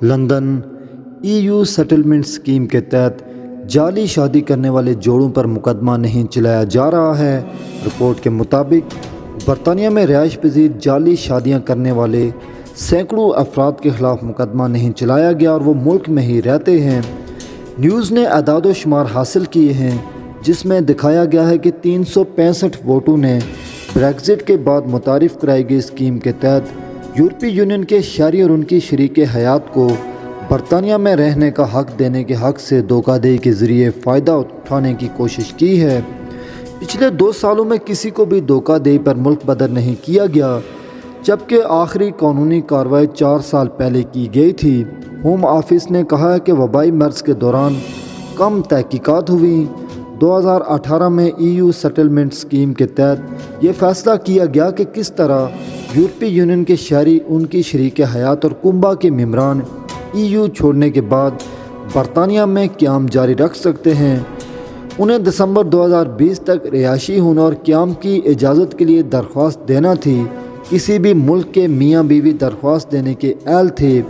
London EU settlement scheme کے تحت جعلی شادی کرنے والے جوڑوں پر مقدمہ نہیں چلایا جا رہا ہے۔ رپورٹ کے مطابق برطانیہ میں رہائش پذیر جعلی شادیاں کرنے والے سینکڑوں افراد کے خلاف مقدمہ نہیں چلایا گیا اور وہ ملک میں ہی رہتے ہیں۔ نیوز نے اعداد و شمار حاصل کیے ہیں جس میں دکھایا گیا ہے کہ 365 ووٹوں نے بریگزٹ کے بعد متعارف کرائی گئی اسکیم کے تحت یورپی یونین کے شہری اور ان کی شریک حیات کو برطانیہ میں رہنے کا حق دینے کے حق سے دھوکہ دہی کے ذریعے فائدہ اٹھانے کی کوشش کی ہے۔ پچھلے 2 سالوں میں کسی کو بھی دھوکہ دہی پر ملک بدر نہیں کیا گیا، جبکہ آخری قانونی کارروائی 4 سال پہلے کی گئی تھی۔ ہوم آفس نے کہا ہے کہ وبائی مرض کے دوران کم تحقیقات ہوئی۔ 2018 میں EU سیٹلمنٹ اسکیم کے تحت یہ فیصلہ کیا گیا کہ کس طرح یورپی یونین کے شہری، ان کی شریک حیات اور کنبہ کے ممبران EU چھوڑنے کے بعد برطانیہ میں قیام جاری رکھ سکتے ہیں۔ انہیں دسمبر 2020 تک رہائشی ہونے اور قیام کی اجازت کے لیے درخواست دینا تھی۔ کسی بھی ملک کے میاں بیوی درخواست دینے کے اہل تھے۔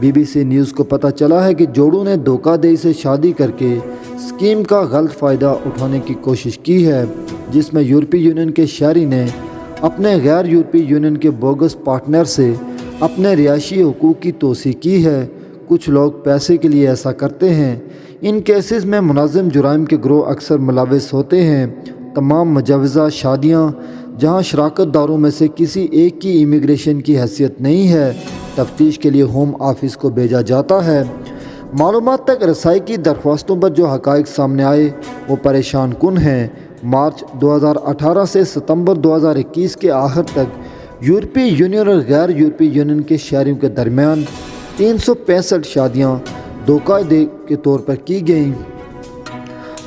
BBC نیوز کو پتہ چلا ہے کہ جوڑوں نے دھوکہ دہی سے شادی کر کے اسکیم کا غلط فائدہ اٹھانے کی کوشش کی ہے، جس میں یورپی یونین کے شہری نے اپنے غیر یورپی یونین کے بوگس پارٹنر سے اپنے رہائشی حقوق کی توثیق کی ہے۔ کچھ لوگ پیسے کے لیے ایسا کرتے ہیں۔ ان کیسز میں منظم جرائم کے گروہ اکثر ملوث ہوتے ہیں۔ تمام مجوزہ شادیاں جہاں شراکت داروں میں سے کسی ایک کی امیگریشن کی حیثیت نہیں ہے، تفتیش کے لیے ہوم آفس کو بھیجا جاتا ہے۔ معلومات تک رسائی کی درخواستوں پر جو حقائق سامنے آئے وہ پریشان کن ہیں۔ مارچ 2018 سے ستمبر 2021 کے آخر تک یورپی یونین اور غیر یورپی یونین کے شہریوں کے درمیان 365 شادیاں دھوکہ دہی کے طور پر کی گئیں۔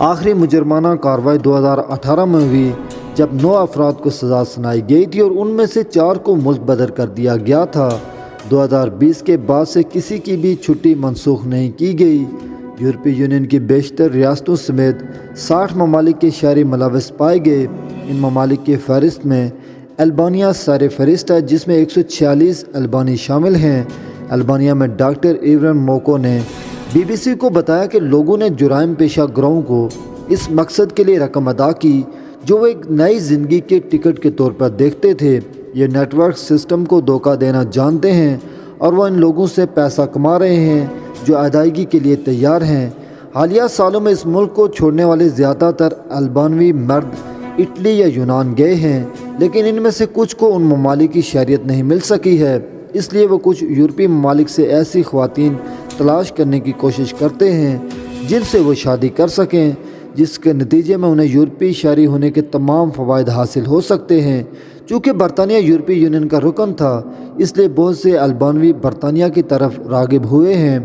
آخری مجرمانہ کارروائی 2018 میں ہوئی جب 9 افراد کو سزا سنائی گئی تھی اور ان میں سے 4 کو ملک بدر کر دیا گیا تھا۔ 2020 کے بعد سے کسی کی بھی چھٹی منسوخ نہیں کی گئی۔ یورپی یونین کی بیشتر ریاستوں سمیت 60 ممالک کے شہری ملوث پائے گئے۔ ان ممالک کی فہرست میں البانیہ سر فہرست ہے، جس میں 146 البانی شامل ہیں۔ البانیہ میں ڈاکٹر ایورن موکو نے BBC کو بتایا کہ لوگوں نے جرائم پیشہ گروہوں کو اس مقصد کے لیے رقم ادا کی جو وہ ایک نئی زندگی کے ٹکٹ کے طور پر دیکھتے تھے۔ یہ نیٹ ورک سسٹم کو دھوکہ دینا جانتے ہیں اور وہ ان لوگوں سے پیسہ کما رہے ہیں جو ادائیگی کے لیے تیار ہیں۔ حالیہ سالوں میں اس ملک کو چھوڑنے والے زیادہ تر البانوی مرد اٹلی یا یونان گئے ہیں، لیکن ان میں سے کچھ کو ان ممالک کی شہریت نہیں مل سکی ہے، اس لیے وہ کچھ یورپی ممالک سے ایسی خواتین تلاش کرنے کی کوشش کرتے ہیں جن سے وہ شادی کر سکیں، جس کے نتیجے میں انہیں یورپی شہری ہونے کے تمام فوائد حاصل ہو سکتے ہیں۔ چونکہ برطانیہ یورپی یونین کا رکن تھا، اس لیے بہت سے البانوی برطانیہ کی طرف راغب ہوئے ہیں۔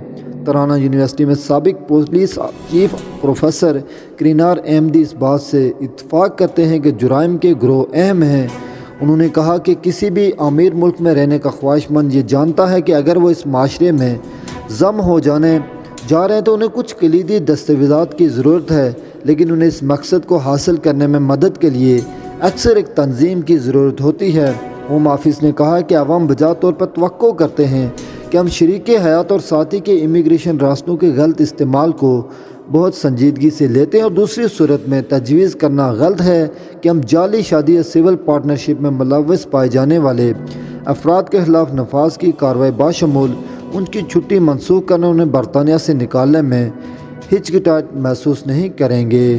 ترانہ یونیورسٹی میں سابق پولیس چیف پروفیسر کرینار احمدی اس بات سے اتفاق کرتے ہیں کہ جرائم کے گروہ اہم ہیں۔ انہوں نے کہا کہ کسی بھی امیر ملک میں رہنے کا خواہش مند یہ جانتا ہے کہ اگر وہ اس معاشرے میں ضم ہو جانے جا رہے ہیں تو انہیں کچھ کلیدی دستاویزات کی ضرورت ہے، لیکن انہیں اس مقصد کو حاصل کرنے میں مدد کے لیے اکثر ایک تنظیم کی ضرورت ہوتی ہے۔ ہوم آفس نے کہا کہ عوام بجا طور پر توقع کرتے ہیں کہ ہم شریک حیات اور ساتھی کے امیگریشن راستوں کے غلط استعمال کو بہت سنجیدگی سے لیتے ہیں، اور دوسری صورت میں تجویز کرنا غلط ہے کہ ہم جعلی شادی یا سول پارٹنرشپ میں ملوث پائے جانے والے افراد کے خلاف نفاذ کی کارروائی بشمول ان کی چھٹی منسوخ کرنا انہیں برطانیہ سے نکالنے میں ہچکچاہٹ محسوس نہیں کریں گے۔